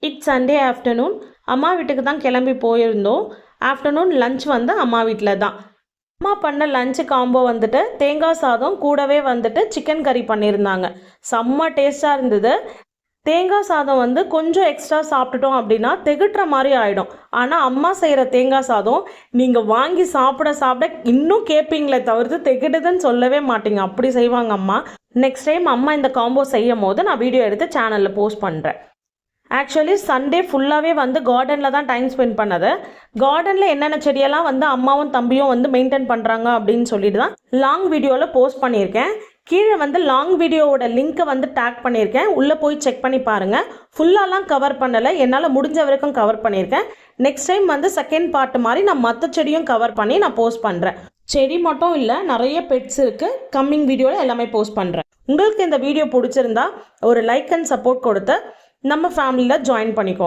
It's Sunday afternoon. அம்மா வீட்டுக்கு தான் கிளம்பி போயிருந்தோம். ஆஃப்டர்நூன் லஞ்ச் வந்து அம்மா வீட்டில் தான். அம்மா பண்ண லஞ்சு காம்போ வந்துட்டு தேங்காய் சாதம் கூடவே வந்துட்டு சிக்கன் கறி பண்ணியிருந்தாங்க. செம்ம டேஸ்ட்டாக இருந்தது. தேங்காய் சாதம் வந்து கொஞ்சம் எக்ஸ்ட்ரா சாப்பிட்டுட்டோம் அப்படின்னா திகட்டுற மாதிரி ஆகிடும். ஆனால் அம்மா செய்கிற தேங்காய் சாதம் நீங்கள் வாங்கி சாப்பிட சாப்பிட இன்னும் கேட்பீங்களே தவிர்த்து திகட்டுதுன்னு சொல்லவே மாட்டீங்க. அப்படி செய்வாங்க அம்மா. நெக்ஸ்ட் டைம் அம்மா இந்த காம்போ செய்யும் போது நான் வீடியோ எடுத்து சேனலில் போஸ்ட் பண்ணுறேன். ஆக்சுவலி சண்டே ஃபுல்லாகவே வந்து கார்டனில் தான் டைம் ஸ்பெண்ட் பண்ணது. கார்டனில் என்னென்ன செடியெல்லாம் வந்து அம்மாவும் தம்பியும் வந்து மெயின்டைன் பண்ணுறாங்க அப்படின்னு சொல்லிட்டு தான் லாங் வீடியோவில் போஸ்ட் பண்ணியிருக்கேன். கீழே வந்து லாங் வீடியோவோட லிங்க்கை வந்து டேக் பண்ணியிருக்கேன். உள்ளே போய் செக் பண்ணி பாருங்கள். ஃபுல்லாலாம் கவர் பண்ணலை, என்னால் முடிஞ்ச வரைக்கும் கவர் பண்ணியிருக்கேன். நெக்ஸ்ட் டைம் வந்து செகண்ட் பார்ட் மாதிரி நான் மற்ற செடியும் கவர் பண்ணி நான் போஸ்ட் பண்ணுறேன். செடி மட்டும் இல்லை, நிறைய பெட்ஸ் இருக்குது. கம்மிங் வீடியோவில் எல்லாமே போஸ்ட் பண்ணுறேன். உங்களுக்கு இந்த வீடியோ பிடிச்சிருந்தா ஒரு லைக் அண்ட் சப்போர்ட் கொடுத்து நம்ம ஃபேமிலியில் ஜாயின் பண்ணிக்கோங்க.